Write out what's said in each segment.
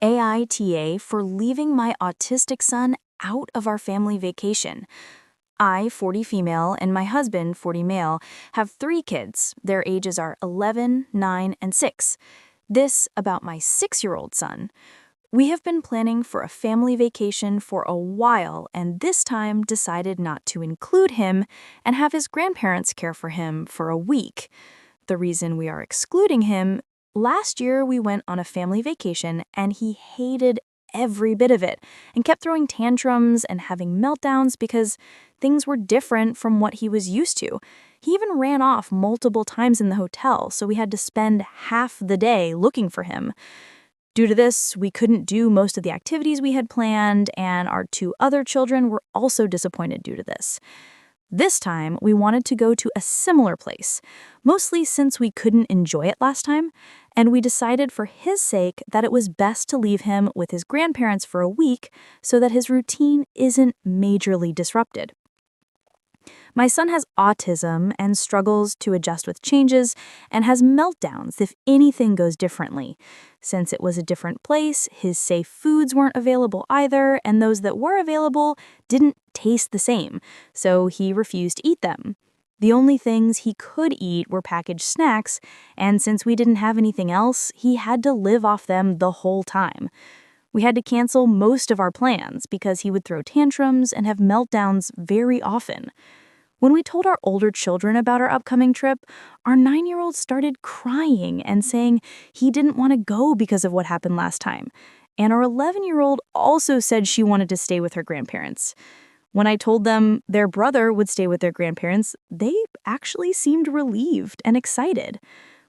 AITA for leaving my autistic son out of our family vacation. I, 40 female, and my husband, 40 male, have 3 kids. Their ages are 11, 9, and 6. This about my 6-year-old son. We have been planning for a family vacation for a while and this time decided not to include him and have his grandparents care for him for a week. The reason we are excluding him: last year we went on a family vacation and he hated every bit of it and kept throwing tantrums and having meltdowns because things were different from what he was used to. He even ran off multiple times in the hotel, so we had to spend half the day looking for him. Due to this, we couldn't do most of the activities we had planned, and our 2 other children were also disappointed due to this. This time, we wanted to go to a similar place, mostly since we couldn't enjoy it last time, and we decided for his sake that it was best to leave him with his grandparents for a week so that his routine isn't majorly disrupted. My son has autism and struggles to adjust with changes and has meltdowns if anything goes differently. Since it was a different place, his safe foods weren't available either, and those that were available didn't taste the same, so he refused to eat them. The only things he could eat were packaged snacks, and since we didn't have anything else, he had to live off them the whole time. We had to cancel most of our plans because he would throw tantrums and have meltdowns very often. When we told our older children about our upcoming trip, our 9-year-old started crying and saying he didn't want to go because of what happened last time. And our 11-year-old also said she wanted to stay with her grandparents. When I told them their brother would stay with their grandparents, they actually seemed relieved and excited.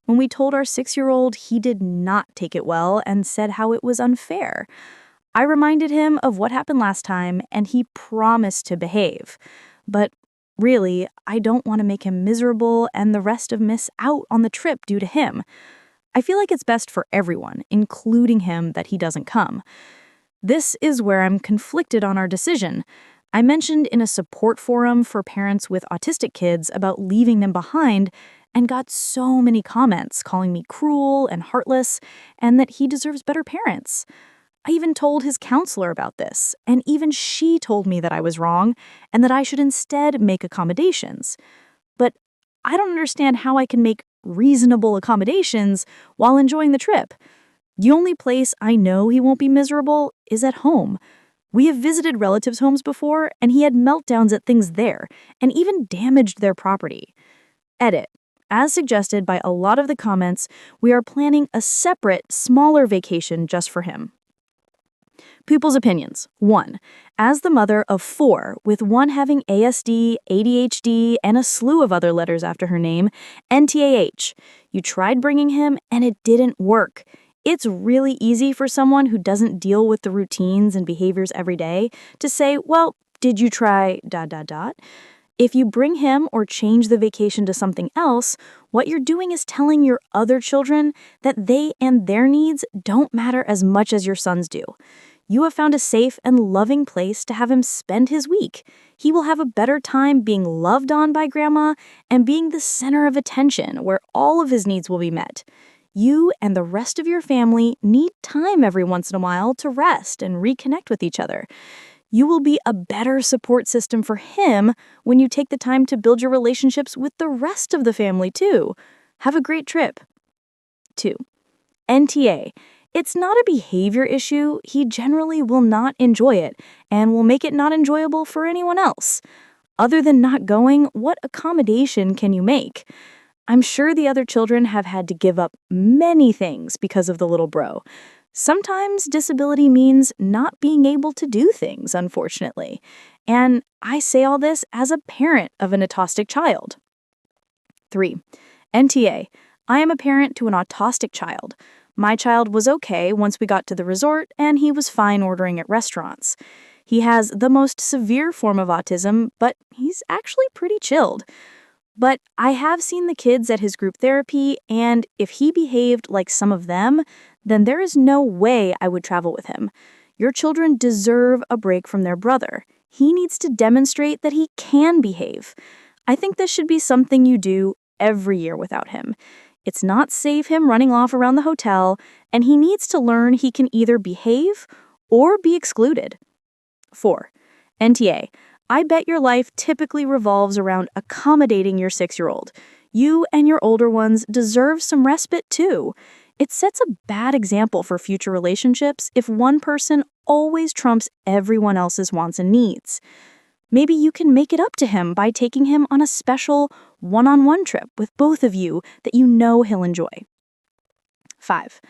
When we told our 6-year-old, he did not take it well and said how it was unfair. I reminded him of what happened last time, and he promised to behave. But really, I don't want to make him miserable and the rest of miss out on the trip due to him. I feel like it's best for everyone, including him, that he doesn't come. This is where I'm conflicted on our decision. I mentioned in a support forum for parents with autistic kids about leaving them behind and got so many comments calling me cruel and heartless and that he deserves better parents. I even told his counselor about this, and even she told me that I was wrong and that I should instead make accommodations. But I don't understand how I can make reasonable accommodations while enjoying the trip. The only place I know he won't be miserable is at home. We have visited relatives' homes before, and he had meltdowns at things there, and even damaged their property. Edit. As suggested by a lot of the comments, we are planning a separate, smaller vacation just for him. People's opinions. 1. As the mother of 4, with one having ASD, ADHD, and a slew of other letters after her name, NTAH. You tried bringing him, and it didn't work. It's really easy for someone who doesn't deal with the routines and behaviors every day to say, well, did you try ... If you bring him or change the vacation to something else, what you're doing is telling your other children that they and their needs don't matter as much as your son's do. You have found a safe and loving place to have him spend his week. He will have a better time being loved on by grandma and being the center of attention where all of his needs will be met. You and the rest of your family need time every once in a while to rest and reconnect with each other. You will be a better support system for him when you take the time to build your relationships with the rest of the family too. Have a great trip. 2. NTA. It's not a behavior issue. He generally will not enjoy it and will make it not enjoyable for anyone else. Other than not going, what accommodation can you make? I'm sure the other children have had to give up many things because of the little bro. Sometimes disability means not being able to do things, unfortunately. And I say all this as a parent of an autistic child. 3. NTA. I am a parent to an autistic child. My child was okay once we got to the resort, and he was fine ordering at restaurants. He has the most severe form of autism, but he's actually pretty chilled. But I have seen the kids at his group therapy, and if he behaved like some of them, then there is no way I would travel with him. Your children deserve a break from their brother. He needs to demonstrate that he can behave. I think this should be something you do every year without him. It's not save him running off around the hotel, and he needs to learn he can either behave or be excluded. 4. NTA. I bet your life typically revolves around accommodating your 6-year-old. You and your older ones deserve some respite too. It sets a bad example for future relationships if one person always trumps everyone else's wants and needs. Maybe you can make it up to him by taking him on a special one-on-one trip with both of you that you know he'll enjoy. 5.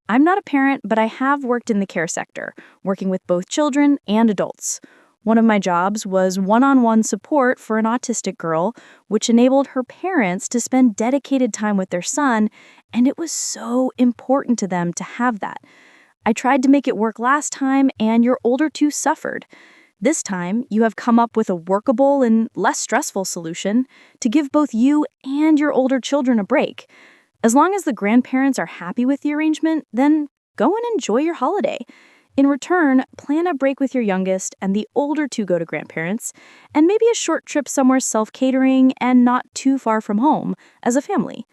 I'm not a parent, but I have worked in the care sector, working with both children and adults. One of my jobs was one-on-one support for an autistic girl, which enabled her parents to spend dedicated time with their son, and it was so important to them to have that. I tried to make it work last time, and your older two suffered. This time, you have come up with a workable and less stressful solution to give both you and your older children a break. As long as the grandparents are happy with the arrangement, then go and enjoy your holiday. In return, plan a break with your youngest and the older two go to grandparents, and maybe a short trip somewhere self-catering and not too far from home as a family.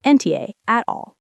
NTA at all.